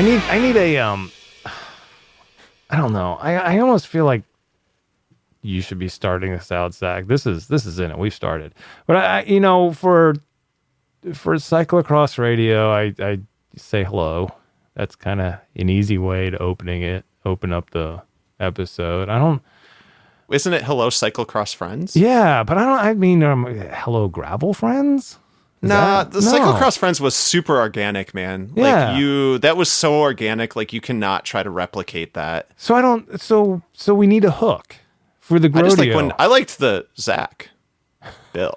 I need a I don't know. I almost feel like you should be starting this out, Zach. This is in it. We've started. But I for cyclocross radio, I say hello. That's kind of an easy way to open up the episode. Isn't it hello cyclocross friends? Yeah, but hello gravel friends? The cyclocross friends was super organic, man. Yeah. Like that was so organic, like you cannot try to replicate that. So we need a hook for the GROADIO. I liked the Zach Bill.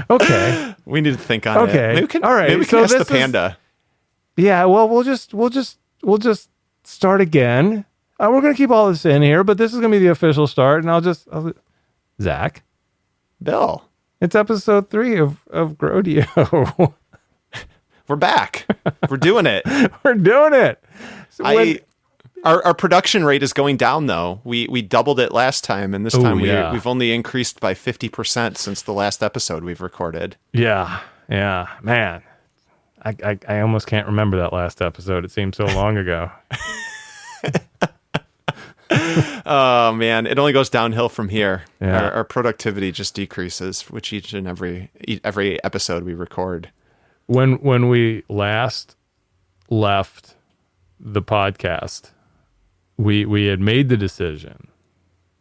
Okay. We need to think on it. Okay. All right. Maybe we can ask the panda. Yeah, well we'll just start again. We're gonna keep all this in here, but this is gonna be the official start, and I'll Zach. Bill. It's episode 3 of GROADIO. We're back. We're doing it. We're doing it. So our production rate is going down, though. We doubled it last time, and this time we've only increased by 50% since the last episode we've recorded. Yeah, man. I almost can't remember that last episode. It seems so long ago. Oh man, it only goes downhill from here. Yeah. Our productivity just decreases with each and every episode we record. When we last left the podcast, we had made the decision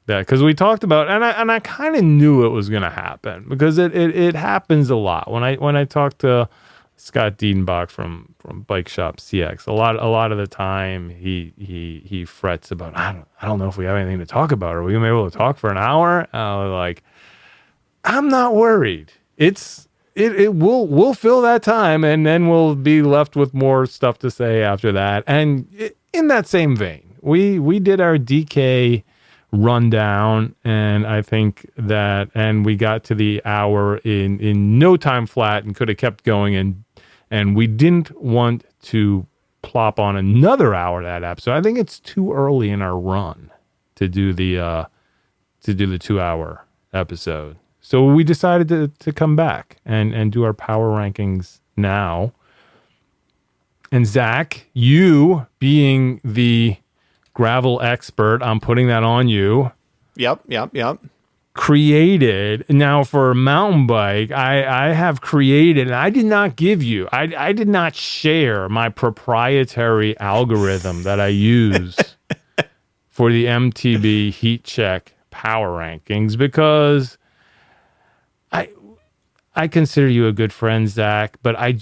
that, because we talked about, and I kind of knew it was going to happen, because it happens a lot. When I talked to Scott Diedenbach from Bike Shop CX, a lot of the time he frets about, I don't know if we have anything to talk about. Are we gonna be able to talk for an hour? Like, I'm not worried. We'll fill that time, and then we'll be left with more stuff to say after that. And in that same vein, we did our DK rundown, and I think that, and we got to the hour in no time flat, and could have kept going, and we didn't want to plop on another hour that episode. I think it's too early in our run to do the 2-hour episode. So we decided to come back and do our power rankings now. And Zach, you being the gravel expert, I'm putting that on you. Yep. Created now for a mountain bike. I have created, and I did not give you, I did not share my proprietary algorithm that I use for the MTB Heat Check power rankings, because I consider you a good friend, Zach, but I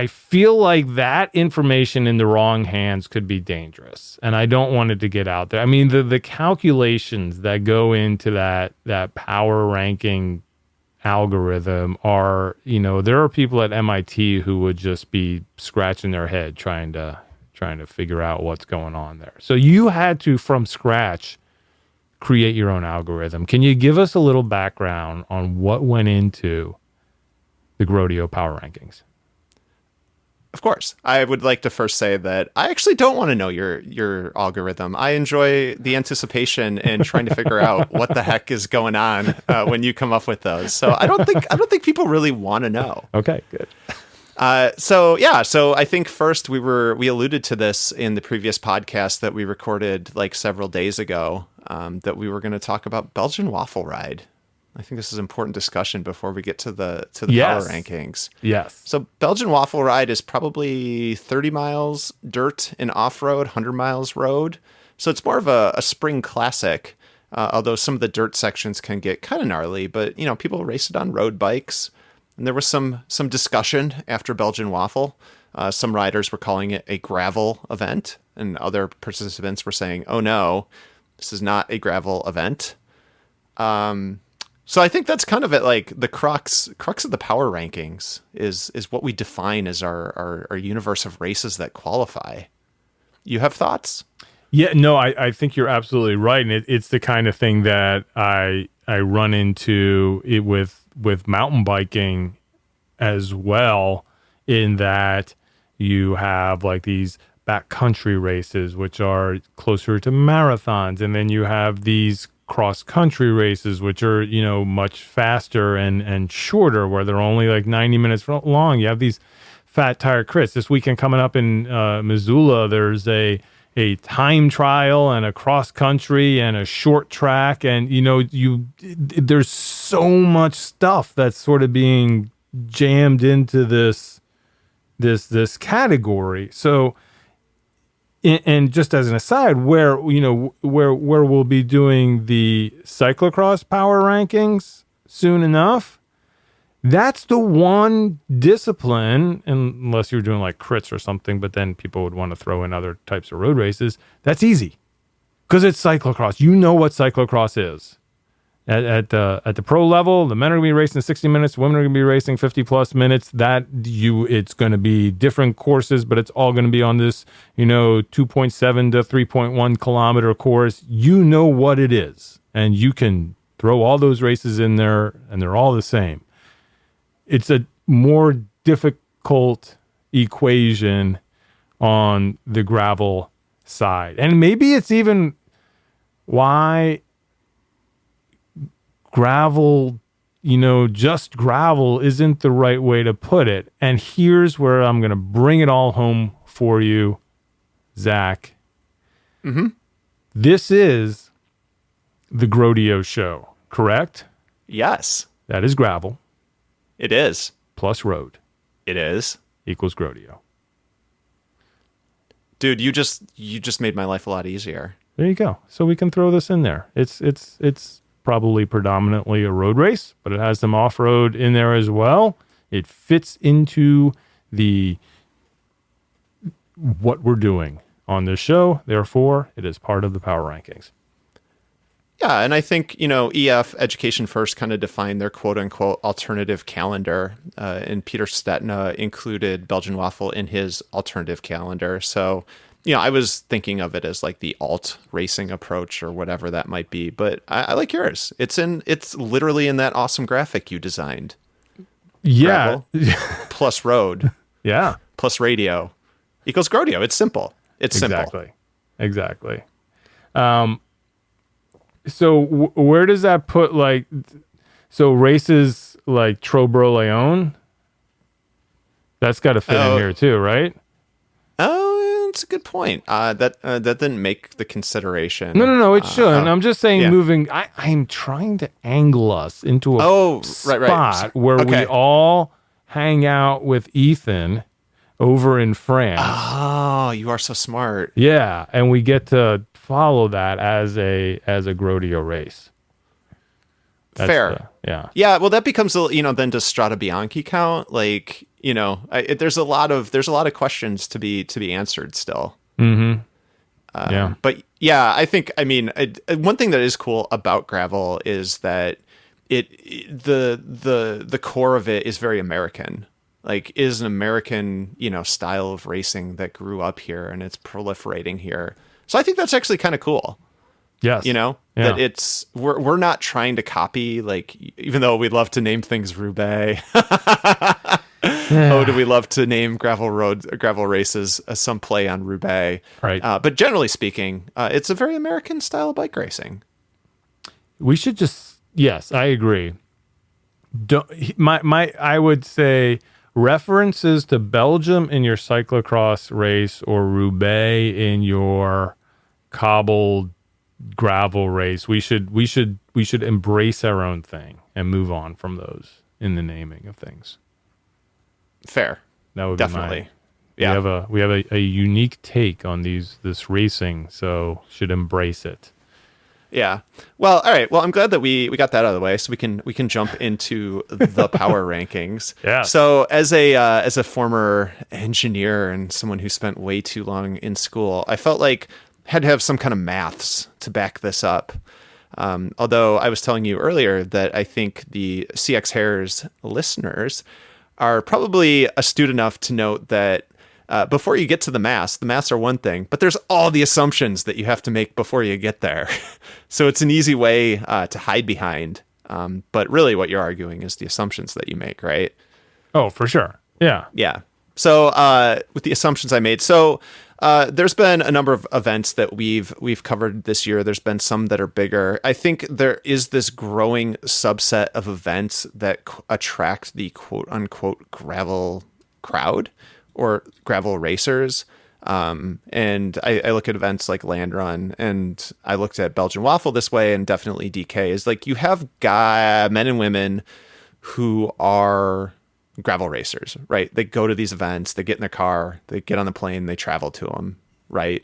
feel like that information in the wrong hands could be dangerous, and I don't want it to get out there. I mean, the calculations that go into that power ranking algorithm are, there are people at MIT who would just be scratching their head trying to figure out what's going on there. So you had to, from scratch, create your own algorithm. Can you give us a little background on what went into the GROADIO power rankings? Of course. I would like to first say that I actually don't want to know your algorithm. I enjoy the anticipation and trying to figure out what the heck is going on when you come up with those. So I don't think people really want to know. Okay, good. So I think first we alluded to this in the previous podcast that we recorded like several days ago, that we were going to talk about Belgian Waffle Ride. I think this is an important discussion before we get to the Yes. power rankings. Yes. So Belgian Waffle Ride is probably 30 miles dirt and off-road, 100 miles road. So it's more of a spring classic, although some of the dirt sections can get kind of gnarly. But, people race it on road bikes. And there was some discussion after Belgian Waffle. Some riders were calling it a gravel event, and other participants were saying, oh no, this is not a gravel event. So I think that's kind of it. Like the crux of the power rankings is what we define as our universe of races that qualify. You have thoughts? Yeah, no, I think you're absolutely right. And it's the kind of thing that I run into it with mountain biking as well, in that you have like these backcountry races, which are closer to marathons. And then you have these cross-country races, which are, much faster and shorter, where they're only like 90 minutes long. You have these fat tire crits. This weekend coming up in Missoula, there's a time trial and a cross country and a short track, and there's so much stuff that's sort of being jammed into this category. So, and just as an aside, where we'll be doing the cyclocross power rankings soon enough, that's the one discipline, unless you're doing like crits or something, but then people would want to throw in other types of road races. That's easy because it's cyclocross. You know what cyclocross is. At the pro level, the men are going to be racing 60 minutes, women are going to be racing 50 plus minutes. It's going to be different courses, but it's all going to be on this, 2.7 to 3.1 kilometer course. You know what it is, and you can throw all those races in there, and they're all the same. It's a more difficult equation on the gravel side, and maybe it's even why gravel, just gravel isn't the right way to put it. And here's where I'm going to bring it all home for you, Zach. Mm-hmm. This is the GROADIO show, correct? Yes. That is gravel. It is. Plus road. It is. Equals GROADIO. Dude, you just made my life a lot easier. There you go. So we can throw this in there. It's probably predominantly a road race, but it has some off-road in there as well. It fits into what we're doing on this show. Therefore, it is part of the power rankings. Yeah, and I think, EF, Education First, kind of defined their quote-unquote alternative calendar, and Peter Stetina included Belgian Waffle in his alternative calendar. So, I was thinking of it as like the alt racing approach or whatever that might be, but I like yours. It's literally in that awesome graphic you designed. Yeah. Gravel plus road. Yeah. Plus radio equals GROADIO. It's simple. It's simple. Exactly. So where does that put races like Trobro Leon? That's got to fit in here too, right? Oh, that's a good point. That didn't make the consideration. No, it shouldn't. I'm just saying moving. I'm trying to angle us into a spot where we all hang out with Ethan over in France. Oh, you are so smart. Yeah, and we get to follow that as a GROADIO race. That's fair. Yeah. Well, that becomes then does Strada Bianchi count? Like, there's a lot of questions to be answered still. Mm-hmm. But yeah, I think one thing that is cool about gravel is that the core of it is very American. Like, is an American style of racing that grew up here and it's proliferating here. So I think that's actually kind of cool. Yes. That we're not trying to copy, like, even though we'd love to name things Roubaix. Oh, do we love to name gravel races some play on Roubaix? Right. But generally speaking, it's a very American style of bike racing. We should yes, I agree. I would say references to Belgium in your cyclocross race or Roubaix in your cobbled gravel race. We should embrace our own thing and move on from those in the naming of things. Fair. That would definitely. We have a unique take on this racing, so should embrace it. Yeah. Well, all right. Well, I'm glad that we got that out of the way, so we can jump into the power rankings. Yeah. So as a former engineer and someone who spent way too long in school, I felt like I had to have some kind of maths to back this up. Although I was telling you earlier that I think the CX Hairs listeners are probably astute enough to note that before you get to the maths are one thing, but there's all the assumptions that you have to make before you get there. So it's an easy way to hide behind. But really what you're arguing is the assumptions that you make, right? Oh, for sure. Yeah. Yeah. So with the assumptions I made, there's been a number of events that we've covered this year. There's been some that are bigger. I think there is this growing subset of events that attract the quote unquote gravel crowd or gravel racers. And I look at events like Land Run, and I looked at Belgian Waffle this way, and definitely DK is like, you have men and women who are gravel racers, right? They go to these events, they get in their car, they get on the plane, they travel to them, right?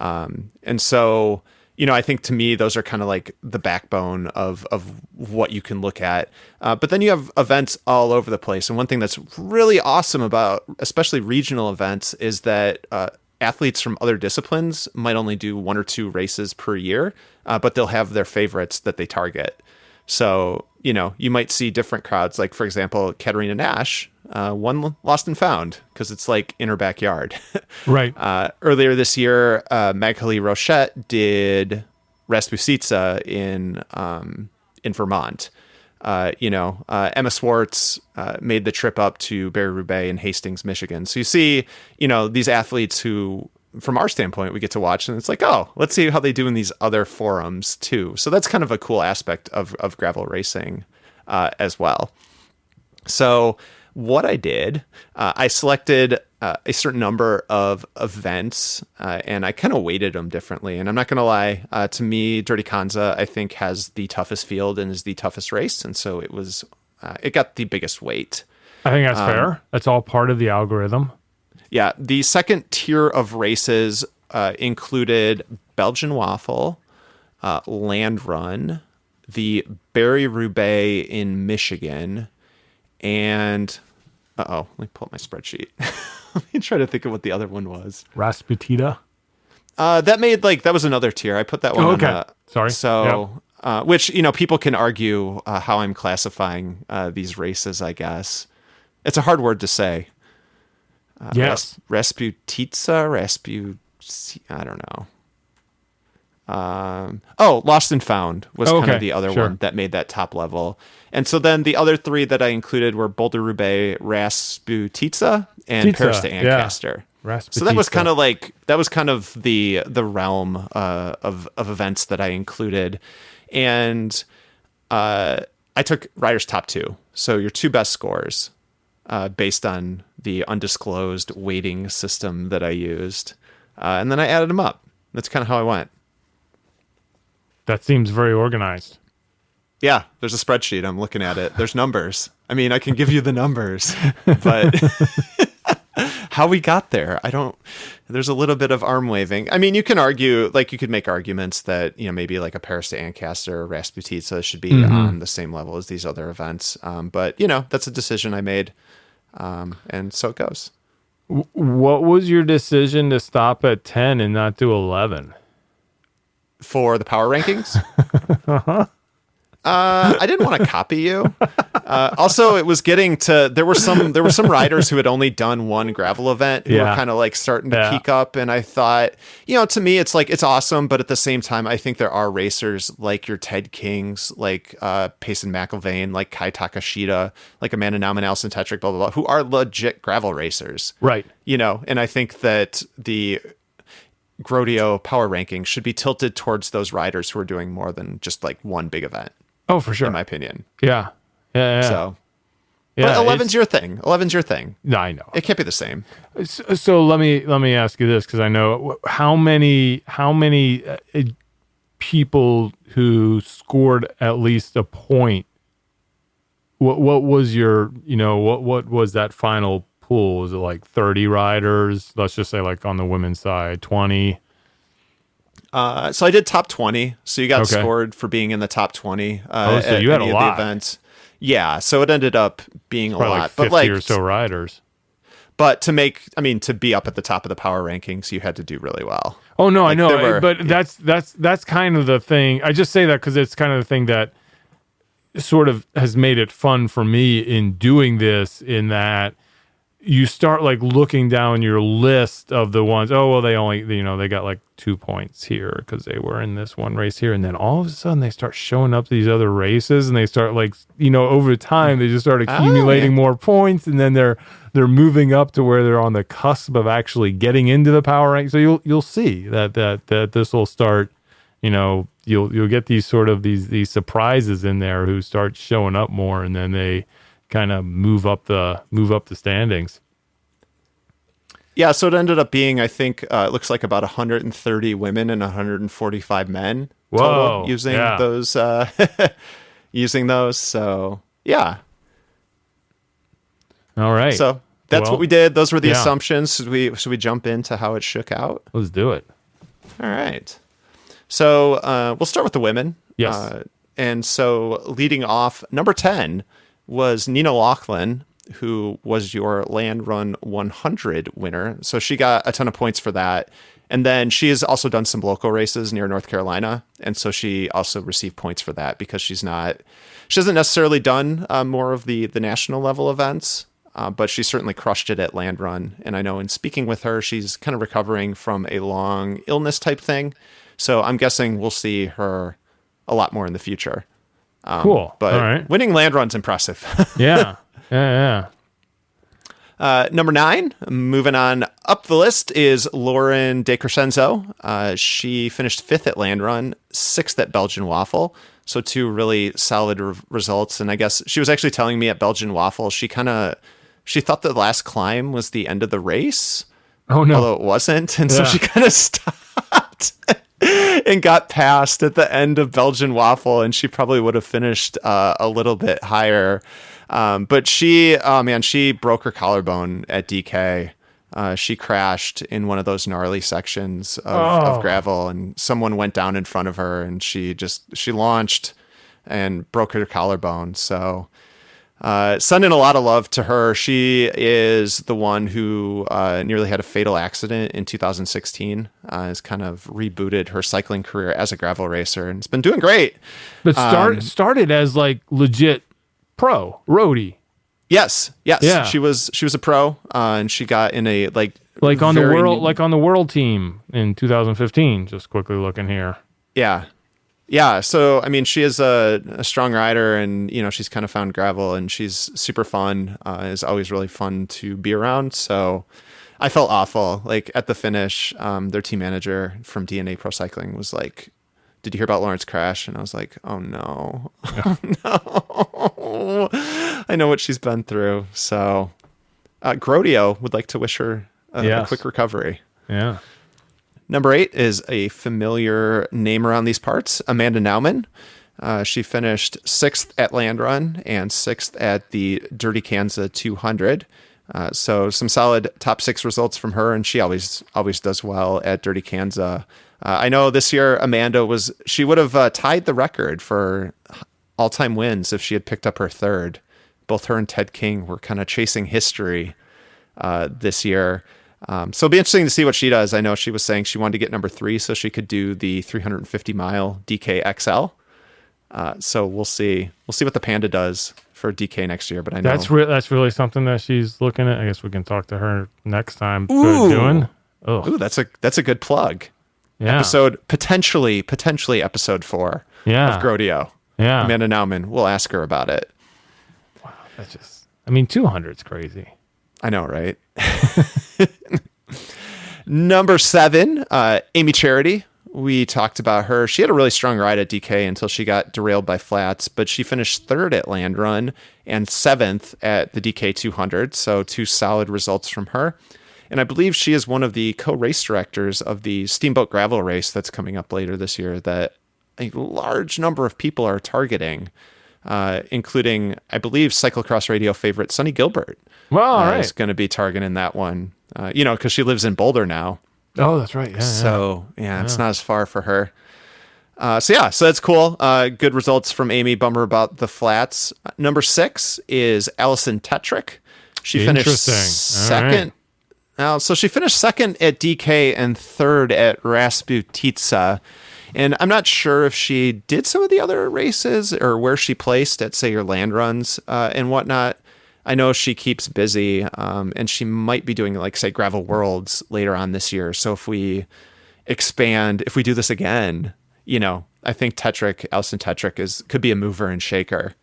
And so, I think to me, those are kind of like the backbone of what you can look at. But then you have events all over the place. And one thing that's really awesome about especially regional events is that athletes from other disciplines might only do 1 or 2 races per year, but they'll have their favorites that they target. So, you might see different crowds. Like, for example, Katarina Nash won Lost and Found because it's like in her backyard. Right. Earlier this year, Magali Rochette did Rasputitsa in Vermont. Emma Swartz made the trip up to Barry-Roubaix in Hastings, Michigan. So you see, these athletes who, from our standpoint, we get to watch, and it's like, oh, let's see how they do in these other forums too. So that's kind of a cool aspect of gravel racing as well. So what I did, I selected a certain number of events, and I kind of weighted them differently. And I'm not going to lie, to me, Dirty Kanza, I think, has the toughest field and is the toughest race. And so it got the biggest weight. I think that's fair. That's all part of the algorithm. Yeah. The second tier of races included Belgian Waffle, Land Run, the Barry-Roubaix in Michigan, and let me pull up my spreadsheet. Let me try to think of what the other one was. Rasputita. That was another tier. I put that one. Okay. On Sorry. So, which, people can argue how I'm classifying these races, I guess. It's a hard word to say. Yes. Rasputitsa, I don't know. Lost and Found was kind of the other one that made that top level. And so then the other 3 that I included were Boulder-Roubaix, Rasputitsa, and Paris to Ancaster. Yeah. So that was kind of the realm of events that I included. And I took riders' top 2. So your 2 best scores based on the undisclosed weighting system that I used. And then I added them up. That's kind of how I went. That seems very organized. Yeah, there's a spreadsheet. I'm looking at it. There's numbers. I mean, I can give you the numbers, but how we got there, there's a little bit of arm waving. I mean, you can argue, like you could make arguments that, maybe like a Paris to Ancaster or Rasputitsa should be on the same level as these other events. But, that's a decision I made. And so it goes. What was your decision to stop at 10 and not do 11? For the power rankings? I didn't want to copy you. Also, it was getting to there were some riders who had only done one gravel event who were kind of like starting to peak up, and I thought, to me, it's like it's awesome, but at the same time, I think there are racers like your Ted Kings, like Payson McIlvain, like Kai Takashita, like Amanda Nauman, Alison Tetrick, blah blah blah, who are legit gravel racers, right? And I think that the GROADIO power ranking should be tilted towards those riders who are doing more than just like one big event. Oh, for sure. In my opinion. Yeah. So, but 11's your thing. 11's your thing. No, I know. It can't be the same. So let me ask you this, because I know how many people who scored at least a point. What was your what was that final pool? Was it like 30 riders? Let's just say like on the women's side, 20. So I did top 20. So you got scored for being in the top 20. So you had a lot. Events. Yeah. So it ended up being a lot. Like 50 but or so riders. But to be up at the top of the power rankings, you had to do really well. Oh no, I know. But that's kind of the thing. I just say that because it's kind of the thing that sort of has made it fun for me in doing this, in that you start like looking down your list of the ones, they only, they got like 2 points here because they were in this one race here. And then all of a sudden they start showing up these other races, and they start like, over time, they just start accumulating more points. And then they're moving up to where they're on the cusp of actually getting into the power rank. So you'll see that this will start, you'll get these sort of these surprises in there who start showing up more, and then they kind of move up the standings. Yeah, so it ended up being, I think, it looks like about 130 women and 145 men total Whoa. using Yeah. those. Using those, so yeah. All right. So that's Well, what we did. Those were the yeah. assumptions. Should we jump into how it shook out? Let's do it. All right. So we'll start with the women. Yes. And so leading off, number 10 was Nina Loughlin, who was your Land Run 100 winner. So she got a ton of points for that. And then she has also done some local races near North Carolina. And so she also received points for that because she hasn't necessarily done more of the national level events, but she certainly crushed it at Land Run. And I know in speaking with her, she's kind of recovering from a long illness type thing. So I'm guessing we'll see her a lot more in the future. Cool. But all right. winning Land Run's impressive. Yeah. Yeah. Number 9, moving on up the list, is Lauren DeCrescenzo. She finished 5th at Land Run, 6th at Belgian Waffle. So 2 really solid results. And I guess she was actually telling me at Belgian Waffle, she thought the last climb was the end of the race. Oh, no. Although it wasn't. And so she kind of stopped and got past at the end of Belgian Waffle. And she probably would have finished a little bit higher. But she broke her collarbone at DK. She crashed in one of those gnarly sections of gravel, and someone went down in front of her, and she launched and broke her collarbone. So, sending a lot of love to her. She is the one who nearly had a fatal accident in 2016. Has kind of rebooted her cycling career as a gravel racer, and it's been doing great. But started as like legit pro roadie. Yes. Yeah. She was a pro, and she got in a on the world team in 2015. Just quickly looking here. Yeah. So I mean, she is a strong rider, and she's kind of found gravel, and she's super fun. Is always really fun to be around. So I felt awful. Like at the finish, their team manager from DNA Pro Cycling was like, "Did you hear about Lauren's crash?" And I was like, "Oh no, oh no." I know what she's been through. So, GROADIO would like to wish her a quick recovery. Yeah. Number 8 is a familiar name around these parts, Amanda Nauman. She finished 6th at Land Run and 6th at the Dirty Kansas 200. So some solid top 6 results from her, and she always does well at Dirty Kansas. I know this year Amanda she would have tied the record for all-time wins if she had picked up her 3rd. Both her and Ted King were kind of chasing history this year. So it'll be interesting to see what she does. I know she was saying she wanted to get number 3 so she could do the 350-mile DK XL. So we'll see. We'll see what the Panda does for DK next year. But I know that's really something that she's looking at. I guess we can talk to her next time. Doing. Ooh, that's a good plug. Yeah. Potentially episode 4 of GROADIO. Yeah. Amanda Nauman, we'll ask her about it. Wow. 200's crazy. I know, right? Number 7, Amy Charity. We talked about her. She had a really strong ride at DK until she got derailed by flats, but she finished 3rd at Land Run and 7th at the DK 200. So 2 solid results from her. And I believe she is one of the co-race directors of the Steamboat Gravel race that's coming up later this year that a large number of people are targeting, including, I believe, Cyclocross Radio favorite Sonny Gilbert. Well, all right. Is going to be targeting that one, because she lives in Boulder now. Oh, that's right. Yeah. So, it's not as far for her. So that's cool. Good results from Amy. Bummer about the flats. Number 6 is Allison Tetrick. She finished second. So she finished 2nd at DK and 3rd at Rasputica. And I'm not sure if she did some of the other races or where she placed at, say, your Land Runs and whatnot. I know she keeps busy, and she might be doing, like, say, Gravel Worlds later on this year. So if we do this again, I think Allison Tetrick could be a mover and shaker,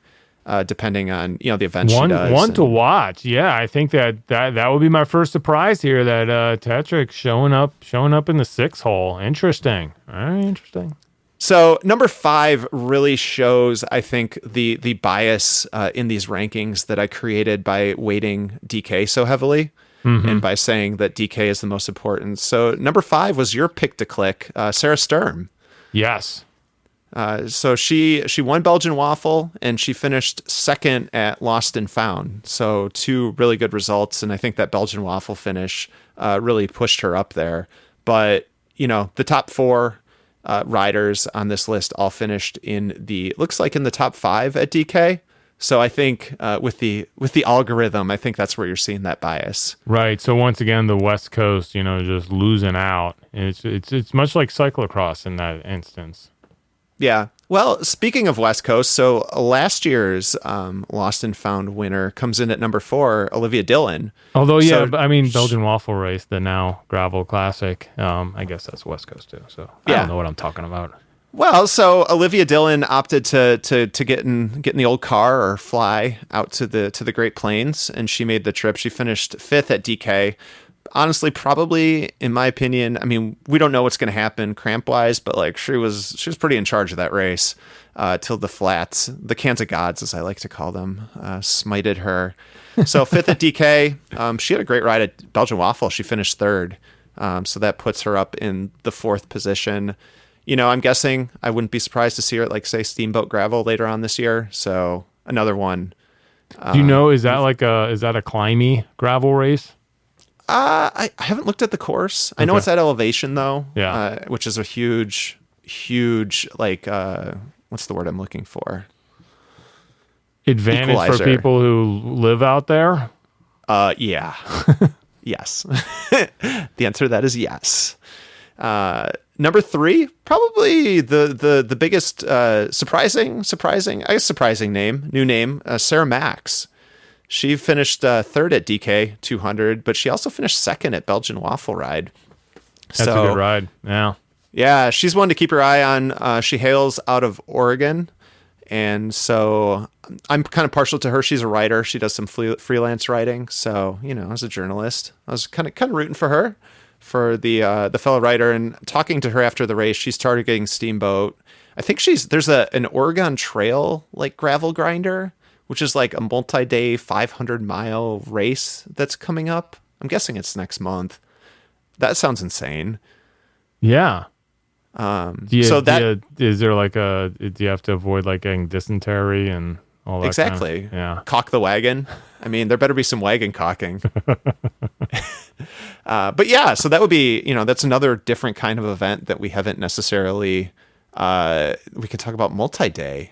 depending on, the event she does. One to watch. Yeah, I think that would be my first surprise here, that Tetrick showing up in the 6 hole. Interesting. Very interesting. So number 5 really shows, I think, the bias in these rankings that I created by weighting DK so heavily. and by saying that DK is the most important. So number 5 was your pick to click, Sarah Sturm. Yes. So she won Belgian Waffle, and she finished second at Lost and Found. So 2 really good results, and I think that Belgian Waffle finish really pushed her up there. But, the top 4 riders on this list all finished looks like in the top 5 at DK. So I think with the algorithm, I think that's where you're seeing that bias. Right. So once again, the West Coast, just losing out. It's much like cyclocross in that instance. Yeah. Well, speaking of West Coast, so last year's Lost and Found winner comes in at number 4, Olivia Dillon. Although, Belgian Waffle Race, the now Gravel Classic, I guess that's West Coast too. So I don't know what I'm talking about. Well, so Olivia Dillon opted to get in the old car or fly out to the Great Plains, and she made the trip. She finished 5th at DK. Honestly, probably, in my opinion, I mean, we don't know what's going to happen cramp wise, but like she was pretty in charge of that race till the flats, the cans of gods, as I like to call them, smited her. So 5th at DK. She had a great ride at Belgian Waffle. She finished 3rd. So that puts her up in the 4th position. I'm guessing I wouldn't be surprised to see her at, like, say, Steamboat Gravel later on this year. So another one. Do you know, is that a climby gravel race? I haven't looked at the course. I know it's at elevation though. Yeah. Which is a huge, like, what's the word I'm looking for? Advantage Equalizer. for people who live out there? Yeah. Yes. The answer to that is yes. Number 3, probably the biggest surprising new name, Sarah Max. She finished 3rd at DK 200, but she also finished 2nd at Belgian Waffle Ride. That's a good ride. Yeah. Yeah, she's one to keep your eye on. She hails out of Oregon, and so I'm kind of partial to her. She's a writer. She does some freelance writing. So, as a journalist, I was kind of rooting for her, for the fellow writer. And talking to her after the race, she started getting Steamboat. I think there's an Oregon Trail like gravel grinder, which is like a multi-day 500-mile race that's coming up. I'm guessing it's next month. That sounds insane. Yeah. Is there like do you have to avoid like getting dysentery and all that? Exactly. Yeah. Cock the wagon. I mean, there better be some wagon cocking. But yeah, so that would be, that's another different kind of event that we haven't necessarily, we can talk about multi-day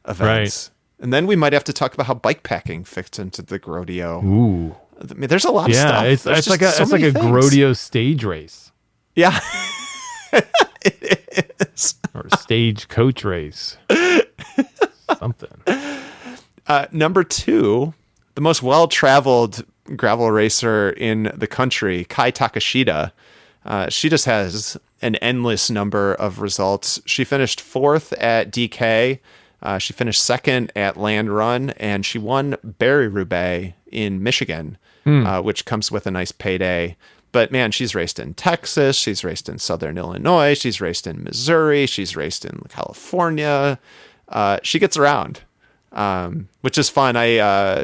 events. Right. And then we might have to talk about how bike packing fits into the GROADIO. Ooh. I mean, there's a lot of stuff. It's like a GROADIO stage race. Yeah. It is. Or a stage coach race. Something. Number 2, the most well-traveled gravel racer in the country, Kai Takashita. She just has an endless number of results. She finished 4th at DK. She finished 2nd at Land Run, and she won Barry-Roubaix in Michigan, which comes with a nice payday. But man, she's raced in Texas, she's raced in Southern Illinois, she's raced in Missouri, she's raced in California. She gets around, which is fun.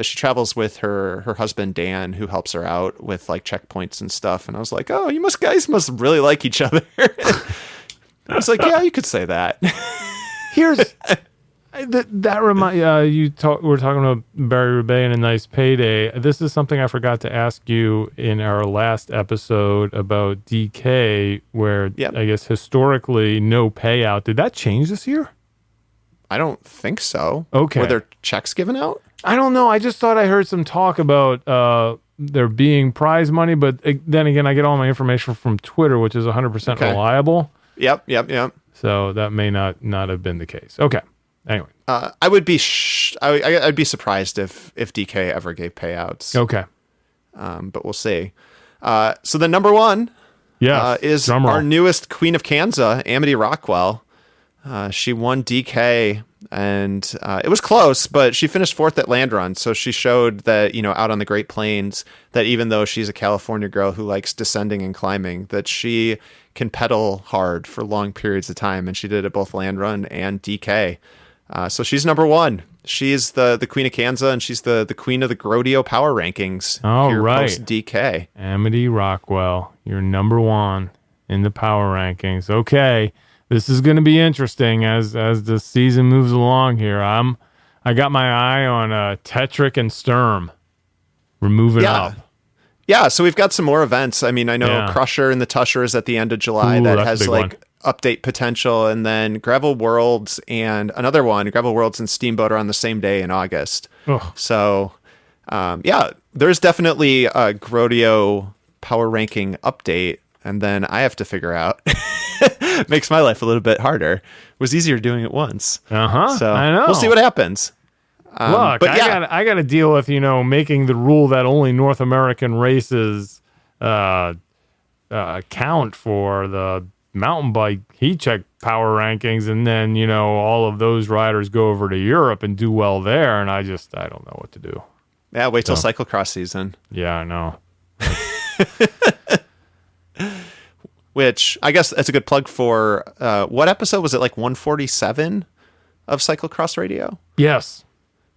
She travels with her husband Dan, who helps her out with like checkpoints and stuff. And I was like, oh, you guys must really like each other. I was like, yeah, you could say that. Here's that remind we're talking about Barry-Roubaix and a nice payday. This is something I forgot to ask you in our last episode about DK, where I guess historically no payout. Did that change this year? I don't think so. Okay. Were there checks given out? I don't know. I just thought I heard some talk about there being prize money, but then again, I get all my information from Twitter, which is 100% reliable. Yep. So that may not have been the case. Okay. Anyway, I would be I'd be surprised if DK ever gave payouts. Okay, but we'll see. So the number 1, is our newest Queen of Kansas, Amity Rockwell. She won DK, and it was close, but she finished 4th at Land Run. So she showed that out on the Great Plains, that even though she's a California girl who likes descending and climbing, that she can pedal hard for long periods of time, and she did it both Land Run and DK. So she's number one. She's the queen of Kansas, and she's the queen of the GROADIO power rankings. Oh, here right. Post DK. Amity Rockwell, you're number one in the power rankings. Okay, this is going to be interesting as the season moves along here. I got my eye on Tetrick and Sturm. We're moving up. Yeah, so we've got some more events. I mean, I know Crusher and the Tusher is at the end of July. Ooh, that that's has a big like one. update potential, and then Gravel Worlds and another one, Gravel Worlds and Steamboat, are on the same day in August. Ugh. So, there's definitely a GROADIO power ranking update, and then I have to figure out. Makes my life a little bit harder. It was easier doing it once. So I know. we'll see what happens. Look, but I got to deal with making the rule that only North American races count for the mountain bike heat check power rankings, and then all of those riders go over to Europe and do well there, and I don't know what to do. Yeah, wait till cyclocross season. Yeah, I know. Which I guess that's a good plug for what episode was it? Like 147 of Cyclocross Radio? Yes.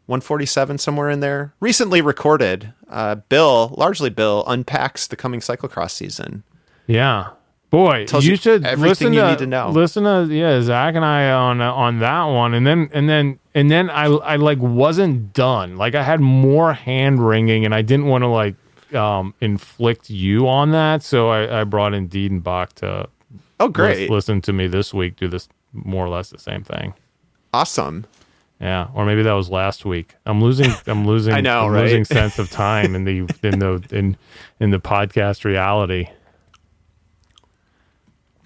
147, somewhere in there. Recently recorded. Largely Bill, unpacks the coming cyclocross season. Yeah. Boy, Tells you should everything you need to know. Listen to Zach and I on that one, and then I like wasn't done. Like I had more hand wringing, and I didn't want to inflict you on that, so I brought in Diedenbach to listen to me this week do this more or less the same thing. Awesome. Yeah, or maybe that was last week. I'm losing. I know, I'm right? losing sense of time in the podcast reality.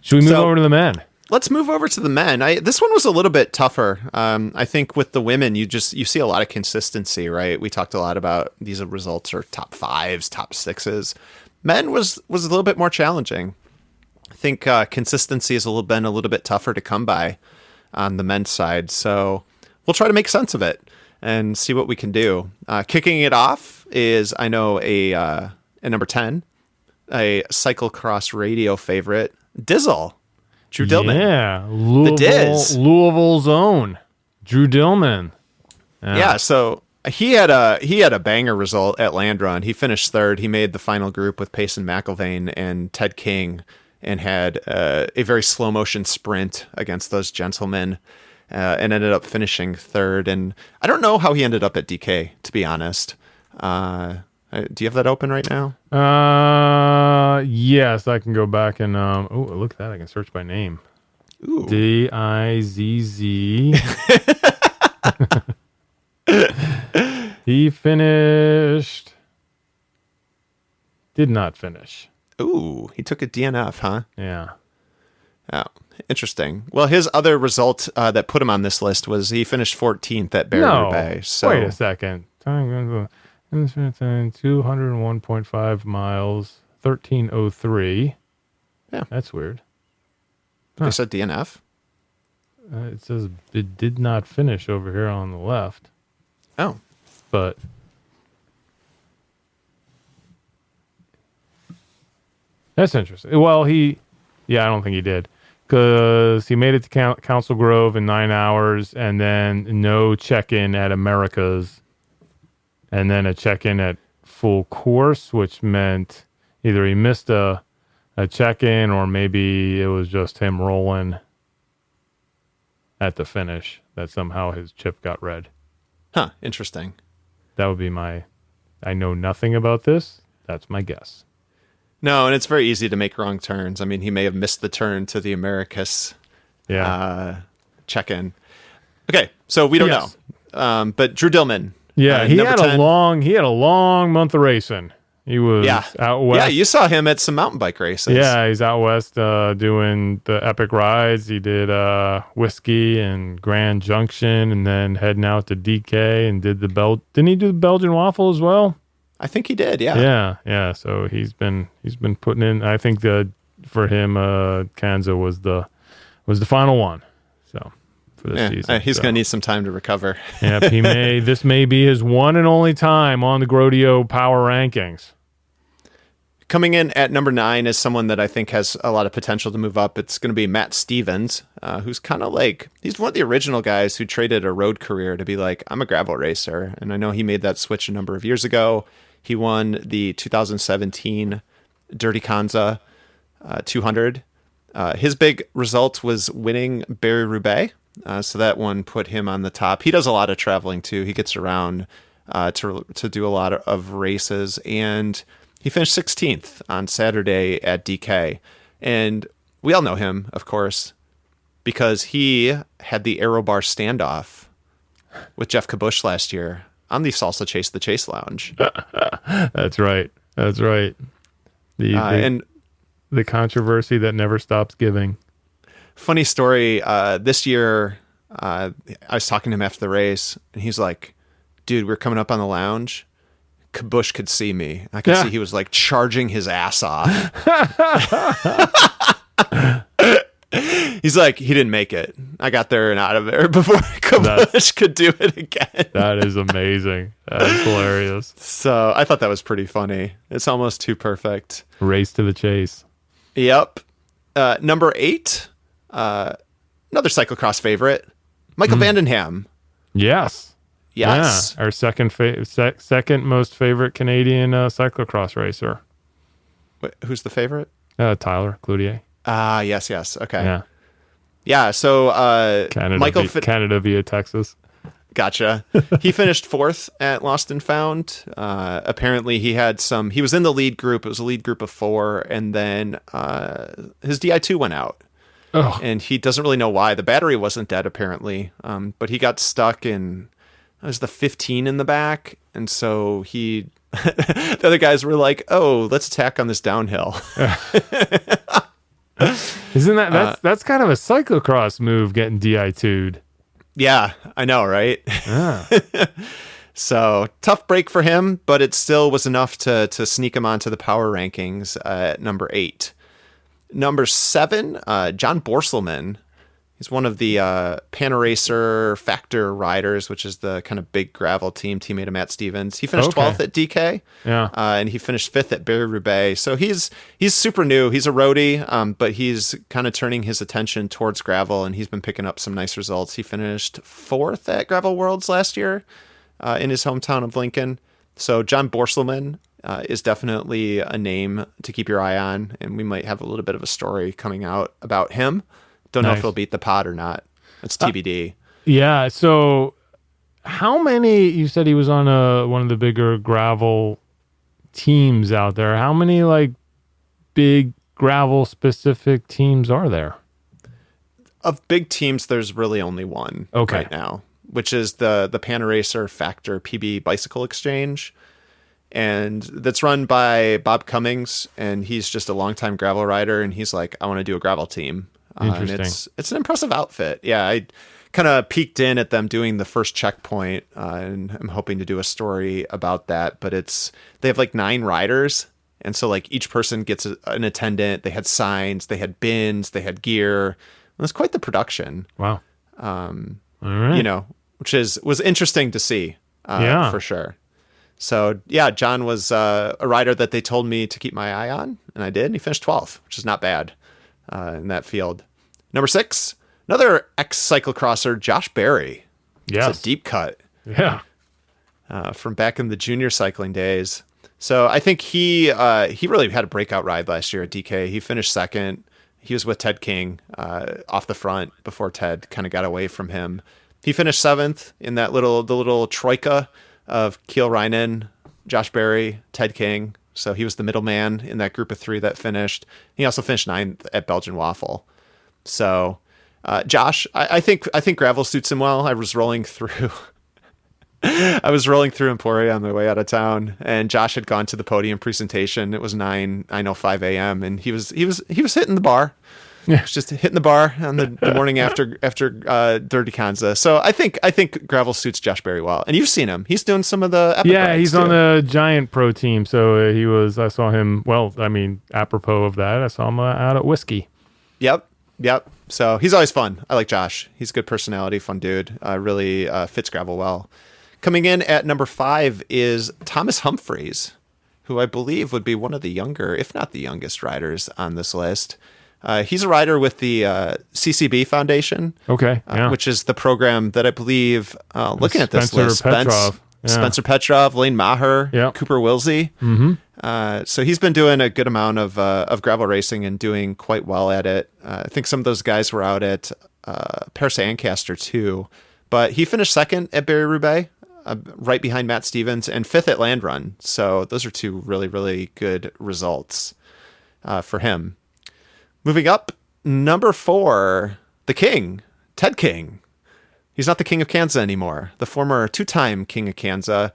Should we move over to the men? Let's move over to the men. This one was a little bit tougher. I think with the women, you see a lot of consistency, right? We talked a lot about these results are top fives, top sixes. Men was a little bit more challenging. I think consistency has been a little bit tougher to come by on the men's side. So we'll try to make sense of it and see what we can do. Kicking it off is, I know, a number 10, a Cyclocross Radio favorite, Dizzle. Drew Dillman. Yeah, Diz. Louisville's own Drew Dillman. Yeah, so he had a banger result at Land Run. He finished third. He made the final group with Payson McIlvaine and Ted King, and had a very slow motion sprint against those gentlemen, and ended up finishing third. And I don't know how he ended up at DK, to be honest. Do you have that open right now? Yes, I can go back and look at that. I can search by name. Ooh. Dizz. He finished. Did not finish. Ooh, he took a DNF, huh? Yeah. Oh, interesting. Well, his other result that put him on this list was he finished 14th at Barrier Bay. So wait a second. 201.5 miles, 13:03. Yeah. That's weird. They said DNF? It says it did not finish over here on the left. Oh. But that's interesting. Well, I don't think he did, because he made it to Council Grove in 9 hours, and then no check-in at America's, and then a check-in at Full Course, which meant either he missed a check-in, or maybe it was just him rolling at the finish that somehow his chip got red. Huh, interesting. That would be I know nothing about this. That's my guess. No, and it's very easy to make wrong turns. I mean, he may have missed the turn to the Americas check-in. Okay, so we don't know. But Drew Dillman. Yeah, he had a long month of racing. He was out west. Yeah, you saw him at some mountain bike races. Yeah, he's out west doing the epic rides. He did Whiskey and Grand Junction, and then heading out to DK and did didn't he do the Belgian Waffle as well? I think he did, yeah. Yeah. So he's been putting in. I think for him, Kanza was the final one. So for this season, he's gonna need some time to recover. Yep, this may be his one and only time on the GROADIO Power Rankings. Coming in at number 9 is someone that I think has a lot of potential to move up. It's going to be Matt Stevens, who's kind of like, he's one of the original guys who traded a road career to be like, I'm a gravel racer. And I know he made that switch a number of years ago. He won the 2017 Dirty Kanza 200. His big result was winning Barry-Roubaix. So that one put him on the top. He does a lot of traveling too. He gets around to do a lot of races, and he finished 16th on Saturday at DK. And we all know him, of course, because he had the Aero Bar standoff with Jeff Kabush last year on the Salsa Chase the Chase Lounge. That's right. That's right. And the controversy that never stops giving. Funny story. This year, I was talking to him after the race, and he's like, dude, we're coming up on the lounge. Kabush could see me. I could see he was like charging his ass off. He's like, he didn't make it. I got there and out of there before Kabush could do it again. That is amazing. That's hilarious. So I thought that was pretty funny. It's almost too perfect. Race to the chase. Yep. Number 8, another cyclocross favorite, Michael Vandenham. Yes. Yes. Yeah, our second most favorite Canadian cyclocross racer. Wait, who's the favorite? Tyler Cloutier. Yes. Okay. Yeah. Yeah. So Canada via Texas. Gotcha. He finished 4th at Lost and Found. Apparently he was in the lead group. It was a lead group of 4. And then his Di2 went out. Oh. And he doesn't really know why. The battery wasn't dead, apparently. But he got stuck in, it was the 15 in the back. And so the other guys were like, oh, let's attack on this downhill. Isn't that's kind of a cyclocross move, getting Di2'd. Yeah, I know, right? Yeah. So tough break for him, but it still was enough to sneak him onto the power rankings at number 8. Number 7, John Borselman. He's one of the Panaracer Factor riders, which is the kind of big gravel teammate of Matt Stevens. He finished 12th at DK, and he finished 5th at Barry-Roubaix. So he's super new. He's a roadie, but he's kind of turning his attention towards gravel, and he's been picking up some nice results. He finished 4th at Gravel Worlds last year in his hometown of Lincoln. So John Borselman is definitely a name to keep your eye on, and we might have a little bit of a story coming out about him. Don't know if he'll beat the pod or not. It's TBD. Yeah. So how many, you said he was on one of the bigger gravel teams out there. How many like big gravel specific teams are there? Of big teams, there's really only one right now, which is the Panaracer Factor PB Bicycle Exchange. And that's run by Bob Cummings, and he's just a longtime gravel rider, and he's like, I want to do a gravel team. And it's an impressive outfit. Yeah, I kind of peeked in at them doing the first checkpoint, and I'm hoping to do a story about that. But they have like 9 riders, and so like each person gets an attendant. They had signs, they had bins, they had gear. It was quite the production. Wow. All right. Which was interesting to see. For sure. So yeah, John was a rider that they told me to keep my eye on, and I did. And he finished 12th, which is not bad in that field. Number 6, another ex-cyclocrosser, Josh Berry. Yes. It's a deep cut. Yeah. From back in the junior cycling days. So I think he really had a breakout ride last year at DK. He finished 2nd. He was with Ted King off the front before Ted kind of got away from him. He finished 7th in the little troika of Kiel Reinen, Josh Berry, Ted King. So he was the middleman in that group of 3 that finished. He also finished 9th at Belgian Waffle. So Josh, I think gravel suits him well. I was rolling through Emporia on my way out of town, and Josh had gone to the podium presentation. It was 9:05 a.m. and he was hitting the bar. Yeah, he was just hitting the bar on the morning after Dirty Kanza. So I think gravel suits Josh Berry well. And you've seen him. He's doing some of the epic rides he's too. on the Giant Pro team. So I saw him. Well, I mean, apropos of that, I saw him out at Whiskey. Yep. So he's always fun. I like Josh. He's a good personality, fun dude. Really fits gravel well. Coming in at number 5 is Thomas Humphreys, who I believe would be one of the younger, if not the youngest riders on this list. He's a rider with the CCB Foundation. Okay. Yeah. Which is the program that I believe, looking at this list, Spencer Petrov, Lane Maher, Yep. Cooper Wilsey. So he's been doing a good amount of gravel racing and doing quite well at it. I think some of those guys were out at Paris Ancaster too, but he finished second at Barry-Roubaix, right behind Matt Stevens, and fifth at Land Run. So those are two really, really good results for him. Moving up, number 4, the King, Ted King. He's not the King of Kansas anymore. The former 2-time King of Kansas.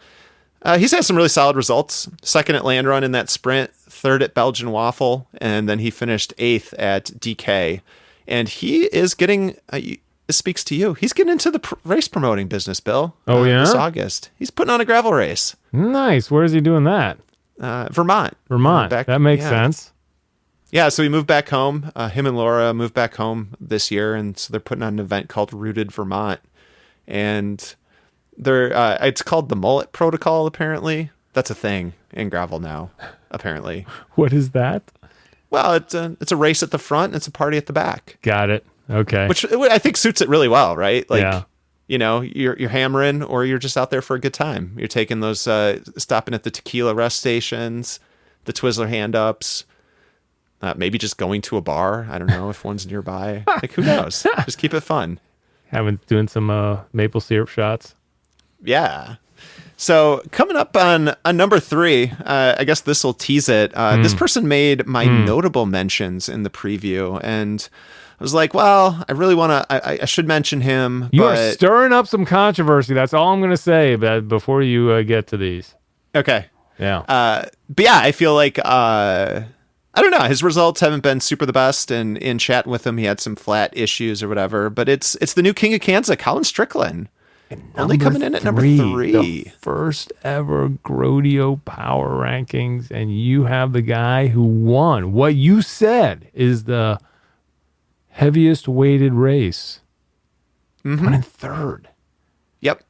He's had some really solid results. Second at Land Run in that sprint, third at Belgian Waffle, and then he finished 8th at DK. And he is getting, it speaks to you, he's getting into the race promoting business, Bill. Oh, yeah? This August. He's putting on a gravel race. Nice. Where is he doing that? Vermont. That makes sense. Yeah, so he moved back home. Him and Laura moved back home this year, and so they're putting on an event called Rooted Vermont. And they're it's called the Mullet Protocol, apparently. That's a thing in gravel now, apparently. What is that? Well, it's a race at the front and it's a party at the back. Got it. Okay. Which I think suits it really well, right? Like, yeah. You know, you're hammering, or you're just out there for a good time. You're taking those, stopping at the tequila rest stations, the Twizzler hand-ups, maybe just going to a bar. I don't know if one's nearby. Like, who knows? Just keep it fun. Doing some maple syrup shots. Yeah. So coming up on number 3, I guess this will tease it. This person made my notable mentions in the preview, and I was like, well, I really want to, I should mention him. You are stirring up some controversy. That's all I'm going to say before you get to these. Okay. Yeah. But yeah, I feel like, I don't know. His results haven't been super the best, and in chatting with him, he had some flat issues or whatever. But it's the new King of Kansas, Colin Strickland, only coming in at number 3. The first ever GROADIO power rankings, and you have the guy who won what you said is the heaviest weighted race. Coming in 3rd. Yep.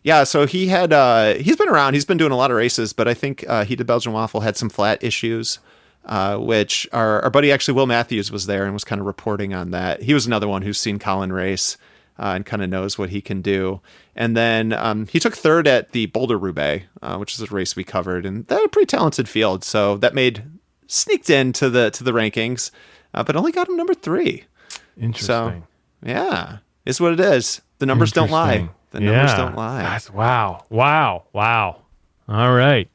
Yeah, so he had he's been around. He's been doing a lot of races, but I think he did Belgian Waffle, had some flat issues. Which our buddy, actually, Will Matthews, was there and was kind of reporting on that. He was another one who's seen Colin race and kind of knows what he can do. And then he took 3rd at the Boulder Roubaix, which is a race we covered, and that was a pretty talented field. So that sneaked into the rankings, but only got him number 3. Interesting. So yeah, it's what it is. The numbers don't lie. The numbers don't lie. That's wow. All right.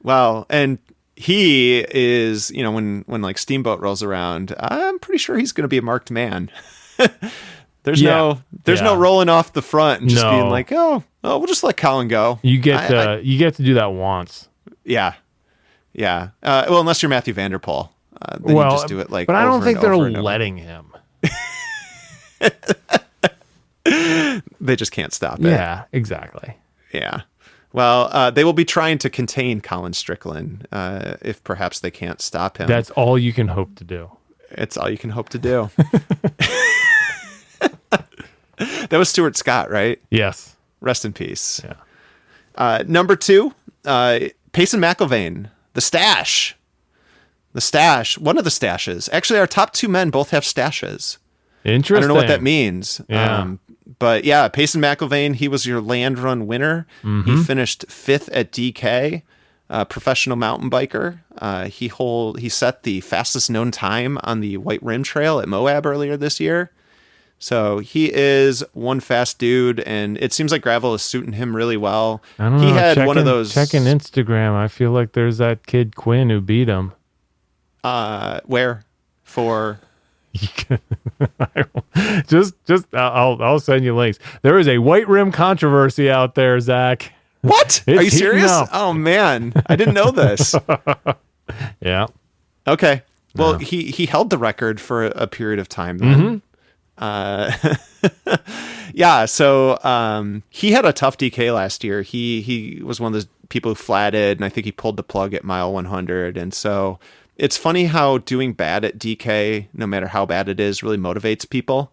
Well, and he is, you know, when like Steamboat rolls around, I'm pretty sure he's going to be a marked man. There's no rolling off the front and just being like, oh, we'll just let Colin go. You get to do that once. Yeah. Well, unless you're Matthew Vanderpool, then you just do it like. But I don't think they're letting letting him. They just can't stop it. Yeah, exactly. Yeah. Well, they will be trying to contain Colin Strickland if perhaps they can't stop him. That's all you can hope to do. It's all you can hope to do. That was Stuart Scott, right? Yes. Rest in peace. Yeah. Number 2, Payson McIlvaine, the stash. The stash, one of the stashes. Actually, our top 2 men both have stashes. Interesting. I don't know what that means. Yeah. But yeah, Payson McIlvaine, he was your Land Run winner. He finished 5th at DK, professional mountain biker. He set the fastest known time on the White Rim Trail at Moab earlier this year. So he is one fast dude, and it seems like gravel is suiting him really well. I don't know. He had one of those. Checking Instagram, I feel like there's that kid Quinn who beat him. Where? For. I'll send you links. There is a white rim controversy out there, Zach. What? Are you serious? Oh man, I didn't know this. Yeah. Okay. Well, he held the record for a period of time then. Yeah. So he had a tough DK last year. He was one of those people who flatted, and I think he pulled the plug at mile 100. And so it's funny how doing bad at DK, no matter how bad it is, really motivates people.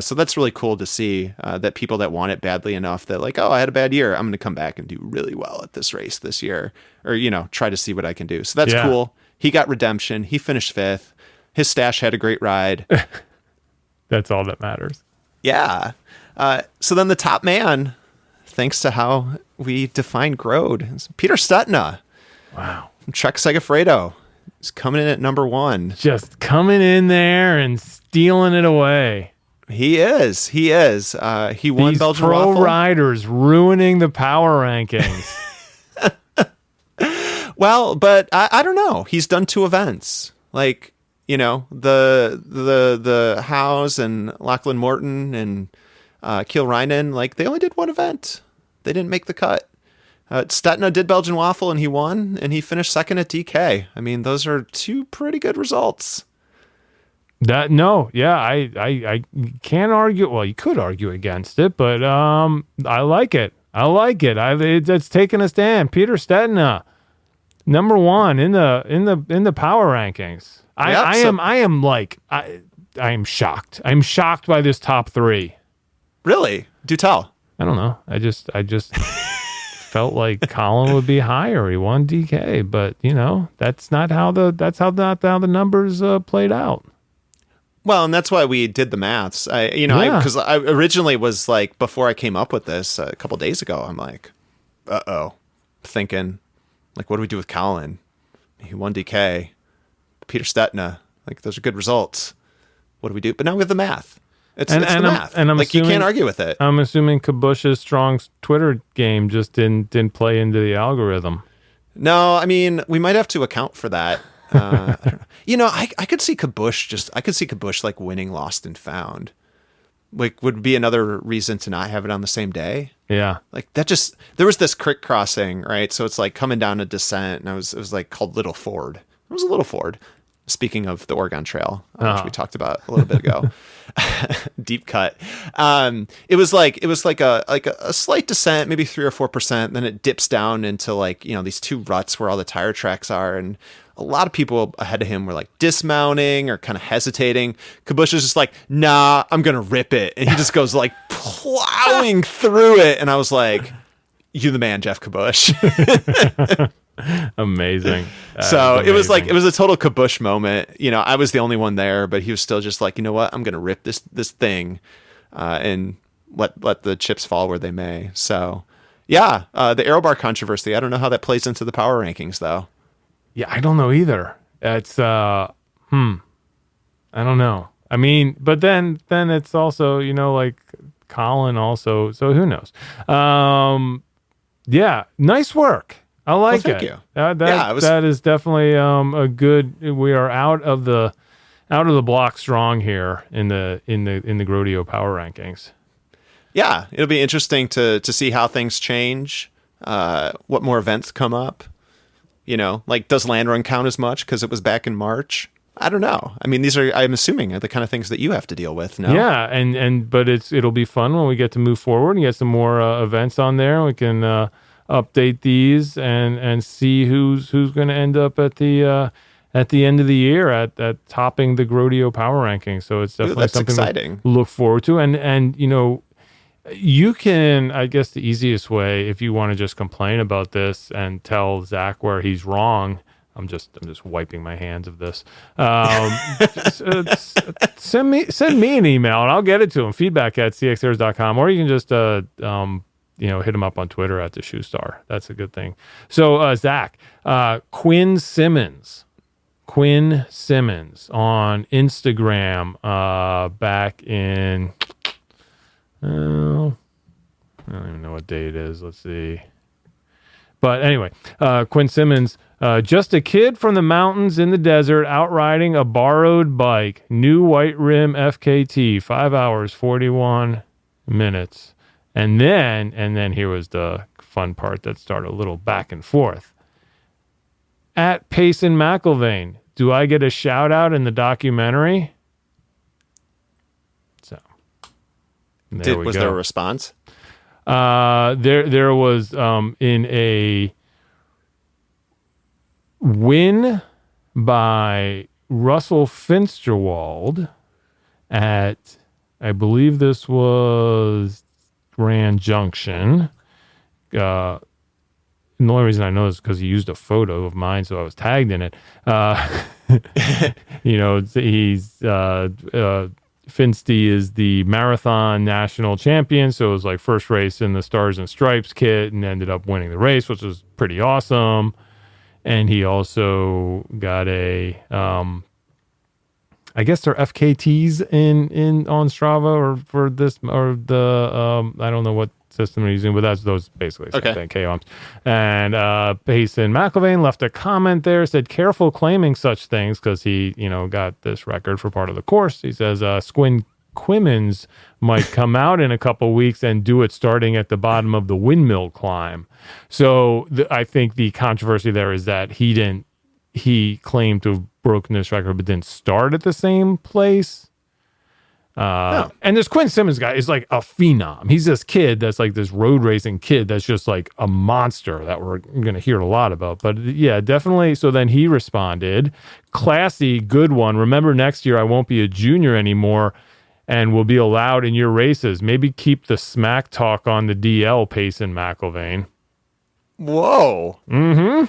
So that's really cool to see that people that want it badly enough that like, oh, I had a bad year, I'm going to come back and do really well at this race this year, or, you know, try to see what I can do. So that's cool. He got redemption. He finished 5th. His stash had a great ride. That's all that matters. Yeah. So then the top man, thanks to how we define GROAD, is Peter Stetina. Wow. From Trek Segafredo. He's coming in at number 1. Just coming in there and stealing it away. He is. He won These Belgian pro Waffle. riders ruining the power rankings. Well, but I don't know. He's done 2 events. Like, you know, the Howes and Lachlan Morton and Kiel Reinen, like they only did 1 event. They didn't make the cut. Stetina did Belgian Waffle and he won, and he finished 2nd at DK. I mean, those are 2 pretty good results. I can't argue. Well, you could argue against it, but I like it. It's taking a stand. Peter Stetina, number 1 in the power rankings. I am shocked. I'm shocked by this top 3. Really? Do tell. I don't know. I just felt like Colin would be higher. He won DK, but you know, that's not how the numbers played out. Well, and that's why we did the maths. Because I originally was like, before I came up with this a couple days ago, I'm like, thinking, like, what do we do with Colin? He won DK. Peter Stetina, like, those are good results. What do we do? But now we have the math. It's the math. And I'm like, you can't argue with it. I'm assuming Kabush's strong Twitter game just didn't play into the algorithm. No, I mean, we might have to account for that. I don't know. You know, I could see Kabush like winning Lost and Found. Like, would be another reason to not have it on the same day. Yeah. Like that there was this creek crossing, right? So it's like coming down a descent, and it was like called Little Ford. It was a Little Ford. Speaking of the Oregon Trail, which we talked about a little bit ago, deep cut. It was like a slight descent, maybe 3 or 4%. Then it dips down into like, you know, these 2 ruts where all the tire tracks are, and a lot of people ahead of him were like dismounting or kind of hesitating. Kabush is just like, nah, I'm gonna rip it, and he just goes like plowing through it, and I was like, you the man, Jeff Kabush. Amazing. So it was a total Kabush moment. You know, I was the only one there, but he was still just like, you know what, I'm gonna rip this thing, and let the chips fall where they may. So yeah, the aero bar controversy. I don't know how that plays into the power rankings though. Yeah, I don't know either. It's I don't know. I mean, but then it's also, you know, like Colin also. So who knows? Yeah, nice work. I like thank it. You. That is definitely a good. We are out of the block strong here in the GROADIO power rankings. Yeah, it'll be interesting to see how things change. What more events come up? You know, like, does Land Run count as much because it was back in March? I don't know. I mean, these are, I'm assuming, are the kind of things that you have to deal with. No. Yeah, but it'll be fun when we get to move forward and get some more events on there. We can update these and see who's going to end up at the end of the year at topping the GROADIO power ranking. So it's definitely something exciting to look forward to. And you know, you can, I guess the easiest way, if you want to just complain about this and tell Zach where he's wrong, I'm just wiping my hands of this. Send me an email and I'll get it to him. feedback@cxairs.com, or you can just hit him up on Twitter at the Schuster. That's a good thing. So Zach, Quinn Simmons on Instagram back in. I don't even know what day it is. Let's see. But anyway, Quinn Simmons, just a kid from the mountains in the desert out riding a borrowed bike, new white rim FKT, 5 hours, 41 minutes. And then here was the fun part that started a little back and forth. At Payson McIlvain, do I get a shout out in the documentary? So was there a response? There was in a win by Russell Finsterwald at I believe this was Grand Junction. And the only reason I know is because he used a photo of mine, so I was tagged in it. He's Finsty is the marathon national champion, so it was like first race in the Stars and Stripes kit, and ended up winning the race, which was pretty awesome. And he also got a, I guess they're FKTs in on Strava or for this or the I don't know what system they're using, but that's those basically same thing, K-ohms. And Payson McIlvaine left a comment there, said careful claiming such things because he got this record for part of the course. He says Squin Quimmins might come out in a couple weeks and do it starting at the bottom of the windmill climb. So I think the controversy there is that he claimed to have broken this record but didn't start at the same place. And this Quinn Simmons guy is like a phenom. He's this kid that's like this road racing kid that's just like a monster that we're going to hear a lot about. But yeah, definitely. So then he responded, classy, good one. Remember, next year I won't be a junior anymore and will be allowed in your races. Maybe keep the smack talk on the DL, Payson McIlvaine. Whoa. Mm-hmm.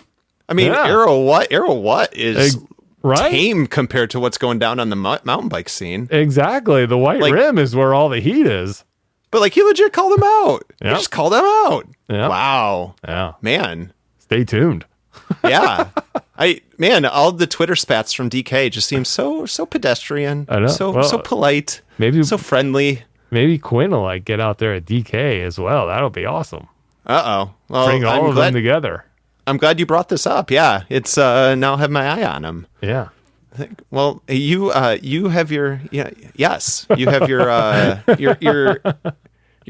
I mean, yeah. Arrow what is... Right? Tame compared to what's going down on the mountain bike scene. Exactly. The white rim is where all the heat is. But like, he legit called them out. Yep. He just called them out. Yep. Wow. Yeah. Man. Stay tuned. Yeah. All the Twitter spats from DK just seem so pedestrian. I know. So polite. Maybe so friendly. Maybe Quinn will like get out there at DK as well. That'll be awesome. Uh-oh. Well, bring all of them together. I'm glad you brought this up. Yeah, it's now have my eye on him. Yeah. Well, you have your yes, you have your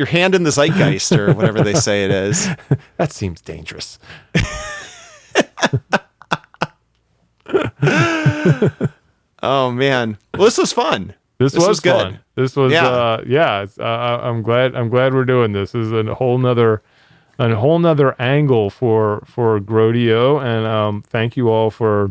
hand in the zeitgeist or whatever they say it is. That seems dangerous. Oh man, well, this was fun. This was good. Fun. This was I'm glad we're doing this. This is a whole nother angle for GROADIO, and thank you all for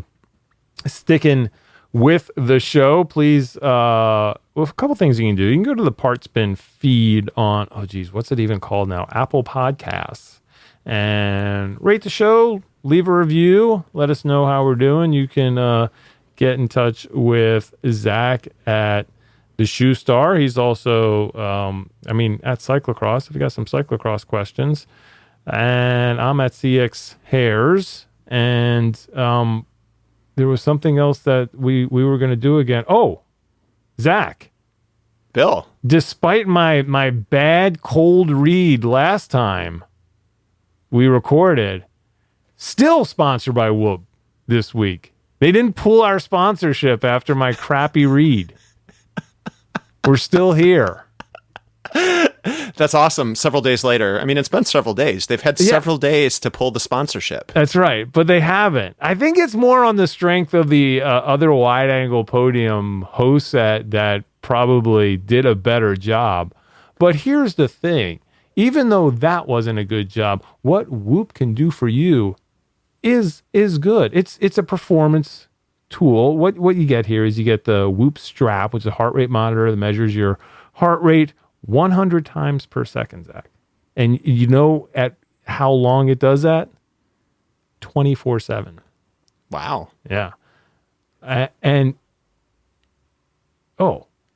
sticking with the show. Please, a couple things you can do. You can go to the Part Spin feed on, what's it even called now? Apple Podcasts, and rate the show, leave a review, let us know how we're doing. You can get in touch with Zach at the Schuster. He's also, at Cyclocross, if you got some cyclocross questions. And I'm at CX Hairs, and there was something else that we were going to do again. Oh, Zach. Bill. Despite my bad cold read last time we recorded, still sponsored by Whoop this week. They didn't pull our sponsorship after my crappy read. We're still here. That's awesome. Several days later. I mean, it's been several days. They've had several days to pull the sponsorship. That's right. But they haven't. I think it's more on the strength of the other wide angle podium hosts that probably did a better job. But here's the thing. Even though that wasn't a good job, what Whoop can do for you is good. It's a performance tool. What you get here is you get the Whoop strap, which is a heart rate monitor that measures your heart rate 100 times per second, Zach. And you know at how long it does that? 24/7. Wow. Yeah.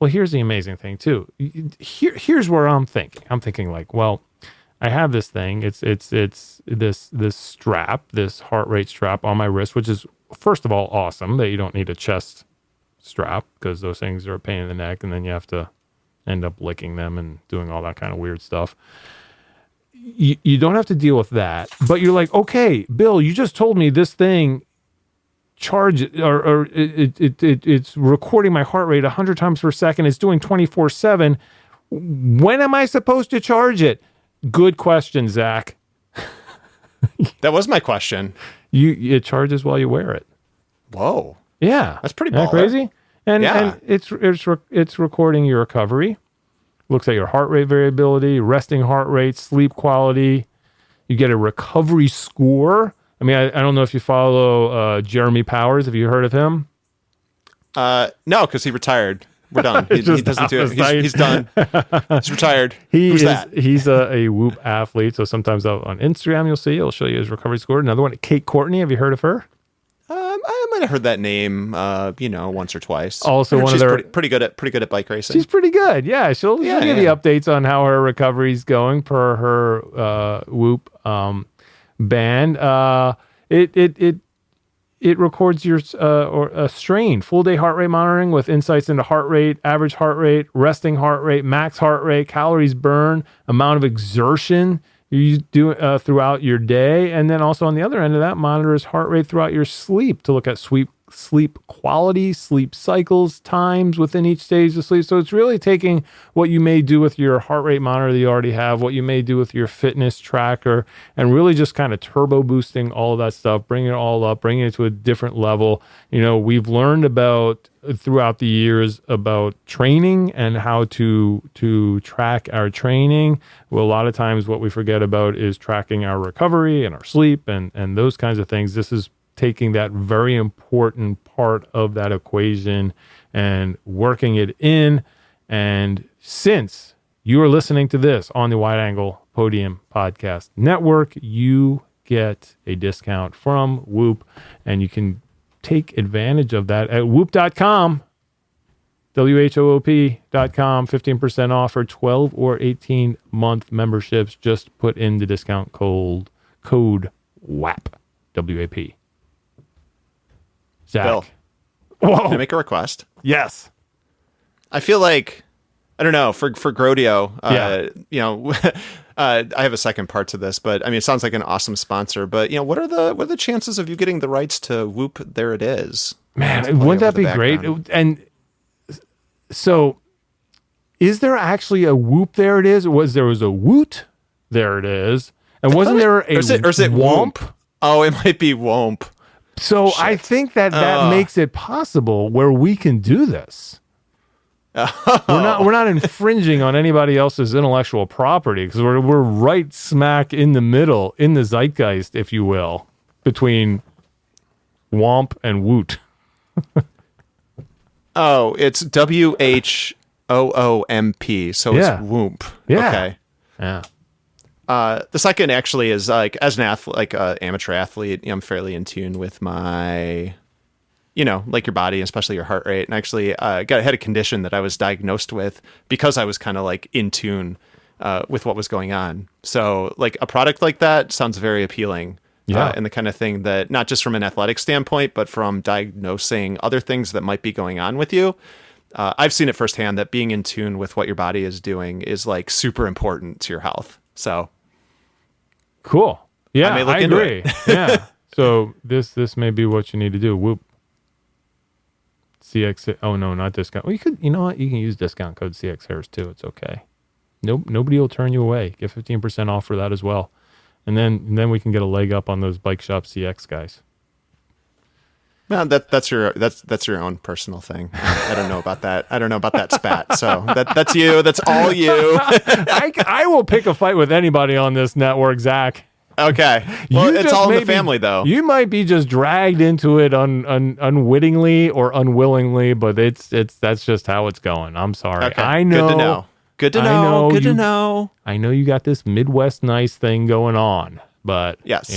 Here's the amazing thing too. Here's where I'm thinking. I'm thinking like, well, I have this thing. It's this strap, this heart rate strap on my wrist, which is first of all awesome that you don't need a chest strap because those things are a pain in the neck, and then you have to end up licking them and doing all that kind of weird stuff. You don't have to deal with that, but you're like, okay, Bill, you just told me this thing it's recording my heart rate 100 times per second. It's doing 24/7. When am I supposed to charge it? Good question, Zach. That was my question. It charges while you wear it. Whoa. Yeah. That's pretty Isn't that crazy? And it's recording your recovery. Looks at your heart rate variability, resting heart rate, sleep quality. You get a recovery score. I mean, I don't know if you follow Jeremy Powers. Have you heard of him? No, because he retired. We're done. He doesn't do it. He's done. He's retired. Who's that? He's a Whoop athlete. So sometimes on Instagram, you'll see, he'll show you his recovery score. Another one, Kate Courtney. Have you heard of her? I might have heard that name, once or twice. Also, one of their pretty good at bike racing. She's pretty good. Yeah, she'll give you updates on how her recovery's going per her Whoop band. It records your strain, full day heart rate monitoring with insights into heart rate, average heart rate, resting heart rate, max heart rate, calories burned, amount of exertion you do throughout your day. And then also on the other end of that, monitors heart rate throughout your sleep to look at sleep quality, sleep cycles, times within each stage of sleep. So it's really taking what you may do with your heart rate monitor that you already have, what you may do with your fitness tracker, and really just kind of turbo boosting all of that stuff, bringing it all up, bringing it to a different level. We've learned about throughout the years about training and how to track our training. Well, a lot of times what we forget about is tracking our recovery and our sleep and those kinds of things. This is taking that very important part of that equation and working it in. And since you are listening to this on the Wide Angle Podium Podcast Network, you get a discount from Whoop, and you can take advantage of that at whoop.com, WHOOP.com, 15% off for 12 or 18-month memberships. Just put in the discount code WAP, W-A-P. Zach. Bill, whoa. Can I make a request? Yes. I feel like, I don't know, for GROADIO, I have a second part to this, but I mean, it sounds like an awesome sponsor, but what are the chances of you getting the rights to Whoop? There it is. Man, wouldn't that be great? And so is there actually a Whoop? There it is. Or there was a Woot? There it is. And wasn't there a or is it Womp? Oh, it might be Womp. So shit. I think that makes it possible where we can do this. Oh. We're not infringing on anybody else's intellectual property because we're right smack in the middle, in the zeitgeist, if you will, between Womp and Woot. Oh, it's WHOOMP, so it's Whoop. Yeah. Okay. Yeah. The second actually is like as an athlete, like an amateur athlete, I'm fairly in tune with my, like your body, especially your heart rate. And actually, had a condition that I was diagnosed with because I was kind of like in tune with what was going on. So like a product like that sounds very appealing. Yeah. And the kind of thing that not just from an athletic standpoint, but from diagnosing other things that might be going on with you. I've seen it firsthand that being in tune with what your body is doing is like super important to your health. So cool. Yeah, I agree. It. Yeah. So this may be what you need to do. Whoop. CX. Oh no, not discount. Well, you know what? You can use discount code CX Harris too. It's okay. Nope. Nobody will turn you away. Get 15% off for that as well. And then we can get a leg up on those Bike Shop CX guys. Well, that's your own personal thing. I don't know about that. I don't know about that spat. So that's you. That's all you. I will pick a fight with anybody on this network, Zach. Okay. Well, it's all in the family, though. You might be just dragged into it unwittingly or unwillingly, but that's just how it's going. I'm sorry. Okay. I know. Good to know. Good to know. Good to know. I know you got this Midwest nice thing going on, but yes,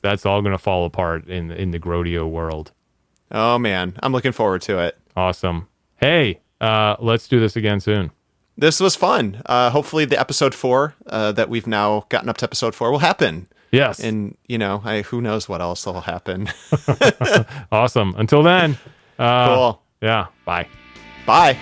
that's all going to fall apart in the GROADIO world. Oh man, I'm looking forward to it. Awesome. Hey, let's do this again soon. This was fun. Hopefully the episode 4 that we've now gotten up to episode 4 will happen. Yes. And who knows what else will happen. Awesome. Until then. Cool. Yeah. Bye. Bye.